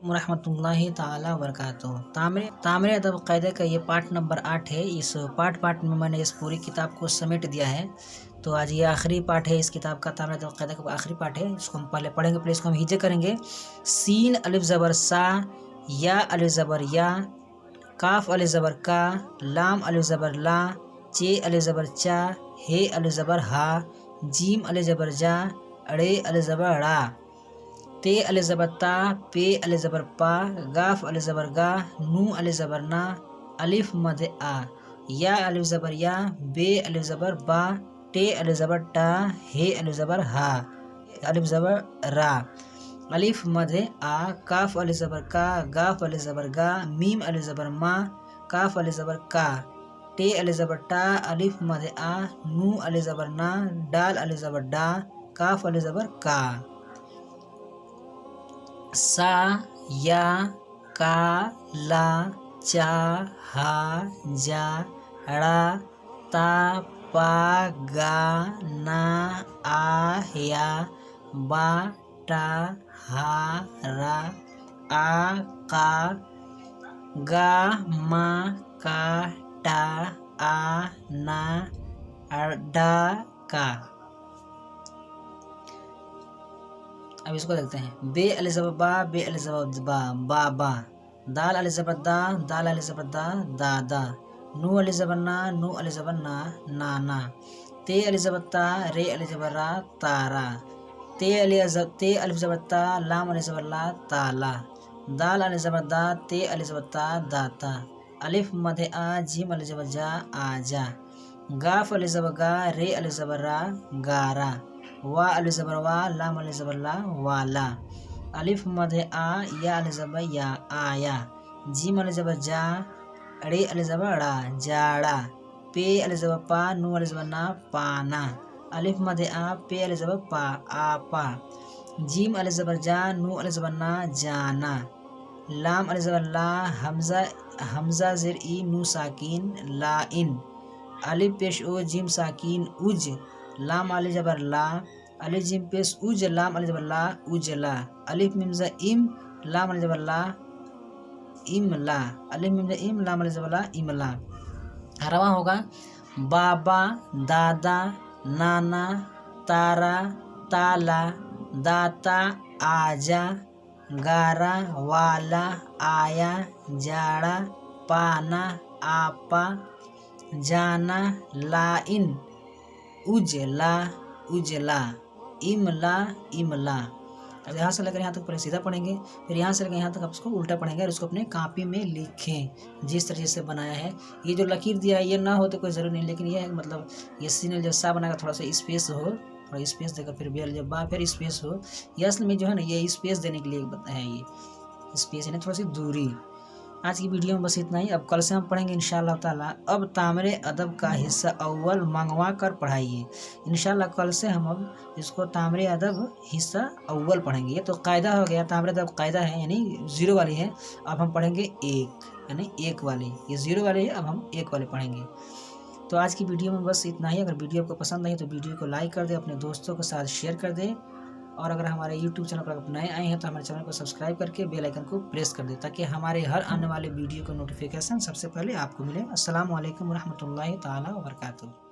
रहमतुल्लाहि ताला वबरकातुहू। तामरे अदब कायदे का ये पार्ट नंबर 8 है। इस पार्ट में मैंने इस पूरी किताब को समेट दिया है। तो आज ये आखिरी पार्ट है इस किताब का, तामरे अदब कायदे का आखिरी पार्ट है। इसको हम पहले पढ़ेंगे, फिर इसको हम हिजे करेंगे। सीन अलिफ ज़बर सा, या अलिफ ज़बर या, काफ अलिफ ज़बर का, लाम अलिफ ज़बर ला, चे अलिफ ज़बर चा, हे अलिफ ज़बर हा, जीम अलिफ ज़बर जा, अड़े अलिफ ज़बर ड़ा, ते अलिफ ज़बर ता, पे अलिफ ज़बर पा, गाफ अलिफ ज़बर गा, नू अलिफ ज़बर ना, अलिफ मद आ, या अलिफ ज़बर या, बे अलिफ ज़बर बा, टे अलिफ ज़बर टा, हे अलिफ ज़बर हा, अलिफ ज़बर रा, अलिफ मद आ, काफ अलिफ ज़बर का, गाफ अलिफ ज़बर गा, मीम अलिफ ज़बर मा, काफ अलिफ ज़बर का, टे अलिफ ज़बर टा, अलिफ मद आ, नू अलिफ ज़बर ना, डाल अलिफ ज़बर डा, काफ अलिफ ज़बर का, सा, या, का, ला, चा, हा, जा, ड़ा, ता, पा, गा, ना, आ, या, बा, टा, हा, रा, आ, का, गा, मा, का, टा, आ, ना, डा, का। अब इसको देखते हैं। बे अलिफ ज़बर बा, बे अलिफ ज़बर बा, बा बा, दाल अलिफ ज़बर दा, दाल अलिफ ज़बर दा, दा दा, नू अलिफ ज़बर ना, नू अलिफ ज़बर ना, ना ना, ते अलिफ ज़बर ता, रे अलिफ ज़बर रा, तारा, ते अलिफ ज़बर ता, लाम अलिफ ज़बर ला, ताला, दाल अलिफ ज़बर दा, ते अलिफ ज़बर ता, दाता, अलिफ मद आ, जीम अलिफ ज़बर जा, आजा, गाफ अलिफ ज़बर गा, रे अलिफ ज़बर रा, गारा, वा अलिफ ज़बर वा, लाम अलिफ ज़बर ला, वाला, अलिफ मद आ, या अलिफ ज़बर या, आया, जीम अलिफ ज़बर जा, रे अलिफ ज़बर ड़ा, जाड़ा, पे अलिफ ज़बर पा, नू अलिफ ज़बर ना, पाना, अलिफ मद आ, पे अलिफ ज़बर पा, आपा, जीम अलिफ ज़बर जा, नू अलिफ ज़बर ना, जाना, लाम अलिफ ज़बर ला, हमज़ा ज़ेर ई, नू साकिन, ला इन, अलिफ पेश ओ, जीम साकिन, उज, लाम अलिफ ज़बर ला, अलिफ जीम पेश उज, लाम अलिफ ज़बर ला, उजला, अलिफ मीम ज़ा इम, लाम अलिफ ज़बर ला, इमला, अलिफ मीम ज़ा इम, लाम अलिफ ज़बर ला, इमला। रवा होगा बाबा, दादा, नाना, तारा, ताला, दाता, आजा, गारा, वाला, आया, जाड़ा, पाना, आपा, जाना, लाइन, उजला, उजला, इमला, इमला। अब यहाँ से लेकर यहाँ तक पहले सीधा पढ़ेंगे, फिर यहाँ से लेकर यहाँ तक आप इसको उल्टा पढ़ेंगे और इसको अपने कॉपी में लिखें जिस तरह से बनाया है। ये जो लकीर दिया है ये ना हो तो कोई ज़रूरी नहीं, लेकिन ये है मतलब ये सीनल जब सा बनाएगा थोड़ा सा स्पेस हो, थोड़ा स्पेस देकर फिर बेल जब बा फिर स्पेस हो, ये असल में जो है ना ये स्पेस देने के लिए है, ये स्पेस है ना थोड़ी सी दूरी। आज की वीडियो में बस इतना ही। अब कल से हम पढ़ेंगे इंशाअल्लाह ताला। अब तामरे अदब का हिस्सा अव्वल मंगवा कर पढ़ाइए। इंशाअल्लाह कल से हम अब इसको तामरे अदब हिस्सा अव्वल पढ़ेंगे। ये तो कायदा हो गया, तामरे अदब कायदा है यानी 0 वाली है। अब हम पढ़ेंगे 1 यानी 1 वाली, ये 0 वाली है, अब हम 1 वाले पढ़ेंगे। तो आज की वीडियो में बस इतना ही। अगर वीडियो आपको पसंद आई तो वीडियो को लाइक कर दे, अपने दोस्तों के साथ शेयर कर दे, और अगर हमारे YouTube चैनल पर आप नए आए हैं तो हमारे चैनल को सब्सक्राइब करके बेल आइकन को प्रेस कर दे, ताकि हमारे हर आने वाले वीडियो का नोटिफिकेशन सबसे पहले आपको मिले। अस्सलाम वालेकुम रहमतुल्लाहि ताला वबरकातुहू।